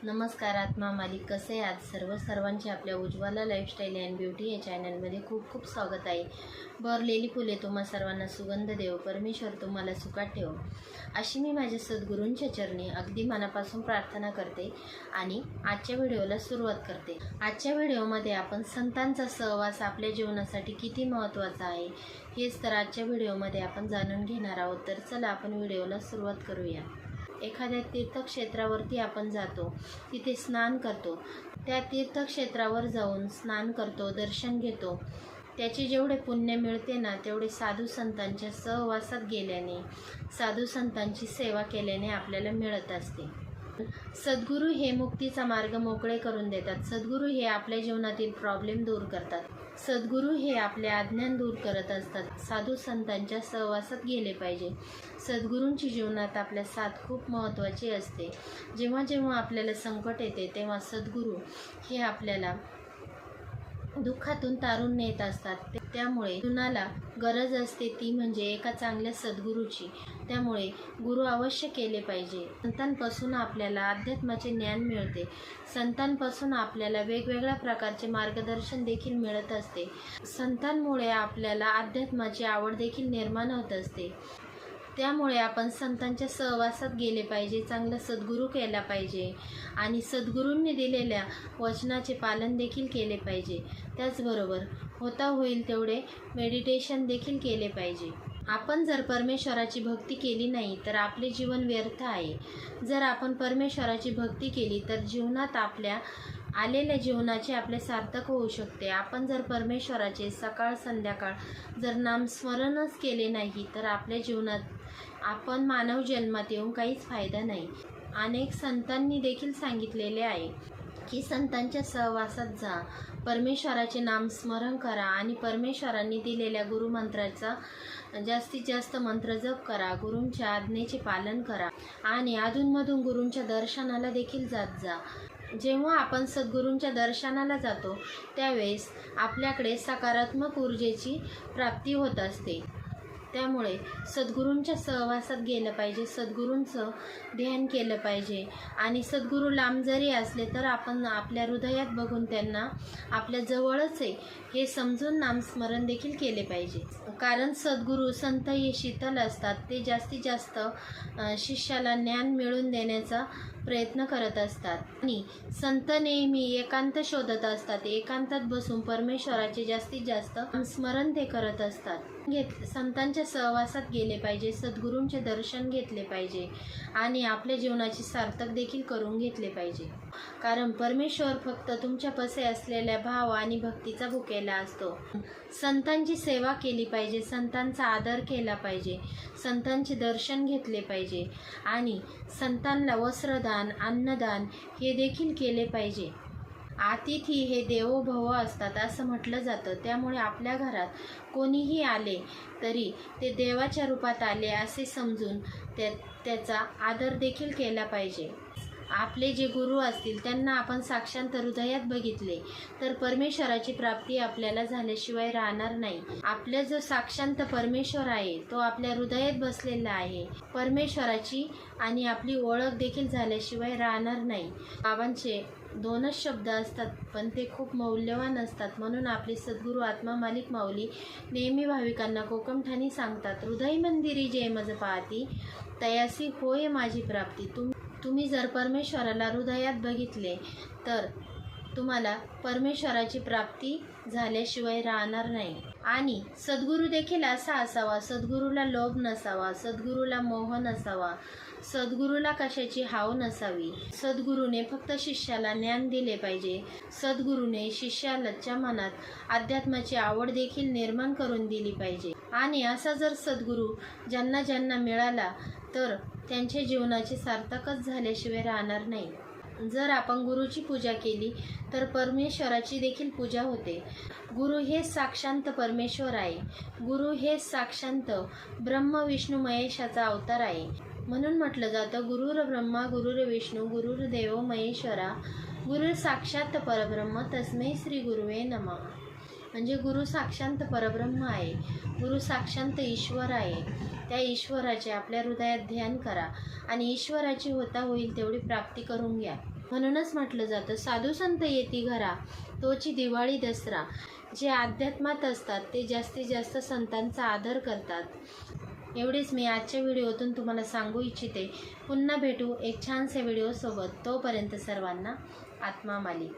नमस्कार आत्मा मालिक, कसे आहात सर्वांचे आपल्या उज्ज्वला लाईफस्टाईल अँड ब्युटी या चॅनलमध्ये खूप खूप स्वागत आहे. बहरलेली फुले तुम्हा सर्वांना सुगंध देव, परमेश्वर तुम्हाला सुखात ठेव, अशी मी माझ्या सद्गुरूंच्या चरणी अगदी मनापासून प्रार्थना करते आणि आजच्या व्हिडिओला सुरुवात करते. आजच्या व्हिडिओमध्ये आपण संतांचा सहवास आपल्या जीवनासाठी किती महत्त्वाचा आहे हेच तर आजच्या व्हिडिओमध्ये आपण जाणून घेणार आहोत. तर चला आपण व्हिडिओला सुरुवात करूया. एखाद्या तीर्थक्षेत्रावरती आपण जातो, तिथे स्नान करतो. त्या तीर्थक्षेत्रावर जाऊन स्नान करतो, दर्शन घेतो. त्याचे जेवढे पुण्य मिळते ना, तेवढे साधू संतांच्या सहवासात गेल्याने, साधू संतांची सेवा केल्याने आपल्याला मिळत असते. सद्गुरू हे मुक्तीचा मार्ग मोकळे करून देतात. सद्गुरू हे आपल्या जीवनातील प्रॉब्लेम दूर करतात. सद्गुरू हे आपले अज्ञान दूर करत असतात. साधू संतांच्या सहवासात गेले पाहिजे. सद्गुरूंची जीवनात आपल्या साथ खूप महत्त्वाची असते. जेव्हा जेव्हा आपल्याला संकट येते तेव्हा सद्गुरू हे आपल्याला दुःखातून तारून नेत असतात. त्यामुळे कुणाला गरज असते ती म्हणजे एका चांगल्या सद्गुरूची. त्यामुळे गुरु अवश्य केले पाहिजे. संतांपासून आपल्याला अध्यात्माचे ज्ञान मिळते. संतांपासून आपल्याला वेगवेगळ्या प्रकारचे मार्गदर्शन देखील मिळत असते. संतांमुळे आपल्याला अध्यात्माची आवड देखील निर्माण होत असते. त्यामुळे आपण संतांच्या सहवासात गेले पाहिजे, चांगला सद्गुरू केला पाहिजे आणि सद्गुरूंनी दिलेल्या वचनाचे पालन देखील केले पाहिजे. त्याचबरोबर होता होईल तेवढे मेडिटेशन देखील केले पाहिजे. आपण जर परमेश्वराची भक्ती केली नाही तर आपले जीवन व्यर्थ आहे. जर आपण परमेश्वराची भक्ती केली तर जीवनात आपल्या आलेल्या जीवनाचे आपले सार्थक होऊ शकते. आपण जर परमेश्वराचे सकाळ संध्याकाळ जर नामस्मरणच केले नाही तर आपल्या जीवनात आपण मानव जन्मात येऊन काहीच फायदा नाही. अनेक संतांनी देखील सांगितलेले आहे की संतांच्या सहवासात जा, परमेश्वराचे नामस्मरण करा आणि परमेश्वरांनी दिलेल्या गुरुमंत्राचा जास्तीत जास्त मंत्र जप करा, गुरूंच्या आज्ञेचे पालन करा आणि अधूनमधून गुरूंच्या दर्शनाला देखील जात जा. जेव्हा आपण सद्गुरूंच्या दर्शनाला जातो त्यावेळेस आपल्याकडे सकारात्मक ऊर्जेची प्राप्ती होत असते. त्यामुळे सद्गुरूंच्या सहवासात गेलं पाहिजे, सद्गुरूंचं ध्यान केलं पाहिजे आणि सद्गुरू लांब जरी असले तर आपण आपल्या हृदयात बघून त्यांना आपल्या जवळच आहे हे समजून नामस्मरण देखील केले पाहिजे. कारण सद्गुरू संत हे शीतल असतात. ते जास्तीत जास्त शिष्याला ज्ञान मिळवून देण्याचा प्रयत्न करत असतात आणि संत नेहमी एकांत शोधत असतात. एकांतात बसून परमेश्वराचे जास्तीत जास्त स्मरण ते करत असतात. संतांच्या सहवासात गेले पाहिजे, सद्गुरूंचे दर्शन घेतले पाहिजे आणि आपल्या जीवनाचे सार्थक देखील करून घेतले पाहिजे. कारण परमेश्वर फक्त तुमच्या पसे असलेल्या भाव आणि भक्तीचा भुकेला असतो. संतांची सेवा केली पाहिजे, संतांचा आदर केला पाहिजे, संतांचे दर्शन घेतले पाहिजे आणि संतांना वस्त्रदान, अन्नदान हे देखील केले पाहिजे. अतिथी हे देवो भव असतात असं म्हटलं जातं. त्यामुळे आपल्या घरात कोणीही आले तरी ते देवाच्या रूपात आले असे समजून त्याचा आदर देखील केला पाहिजे. आपले जे गुरु असतील त्यांना आपण साक्षात हृदयात बघितले तर परमेश्वराची प्राप्ती आपल्याला झाल्याशिवाय राहणार नाही. आपला जो साक्षात परमेश्वर आहे तो आपल्या हृदयात बसलेला आहे. परमेश्वराची आणि आपली ओळख देखील झाल्याशिवाय राहणार नाही. बाबांचे दोनच शब्द असतात पण ते खूप मौल्यवान असतात. म्हणून आपले सद्गुरू आत्मा मालिक माऊली नेहमी भाविकांना कोकमठाणी सांगतात, हृदय मंदिरी जे मज पाहती तयासी होय माझी प्राप्ती. तुम्ही जर परमेश्वराला हृदयात बघितले तर तुम्हाला परमेश्वराची प्राप्ती झाल्याशिवाय राहणार नाही. आणि सद्गुरू देखील असा असावा, सद्गुरूला लोभ नसावा, सद्गुरूला मोह नसावा, सद्गुरूला कशाची हाव नसावी. सद्गुरूने फक्त शिष्याला ज्ञान दिले पाहिजे. सद्गुरूने शिष्याच्या मनात अध्यात्माची आवड देखील निर्माण करून दिली पाहिजे. आणि असा जर सद्गुरू ज्यांना ज्यांना मिळाला तर त्यांच्या जीवनाचे सार्थकच झाल्याशिवाय राहणार नाही. जर आपण गुरुची पूजा केली तर परमेश्वराची देखील पूजा होते. गुरु हे साक्षात परमेश्वर आहे. गुरु हे साक्षात ब्रह्म विष्णू महेशाचा अवतार आहे. म्हणून म्हटलं जातं, गुरुर ब्रह्मा गुरुर विष्णू गुरुर्देव महेश्वरा गुरुर साक्षात परब्रह्म तस्मै श्री गुरुवे नमः. म्हणजे गुरु साक्षात परब्रह्म आहे, गुरु साक्षात ईश्वर आहे. त्या ईश्वराचे आपल्या हृदयात ध्यान करा आणि ईश्वराची होता होईल तेवढी प्राप्ती करून घ्या. म्हणूनच म्हटलं जातं, साधू संत येती घरा तोची दिवाळी दसरा. जे अध्यात्मात असतात ते जास्तीत जास्त संतांचा आदर करतात. एवढेच मी आजच्या व्हिडिओतून तुम्हाला सांगू इच्छिते. पुन्हा भेटू एक छानशा व्हिडिओसोबत. तोपर्यंत सर्वांना आत्मा मालिक.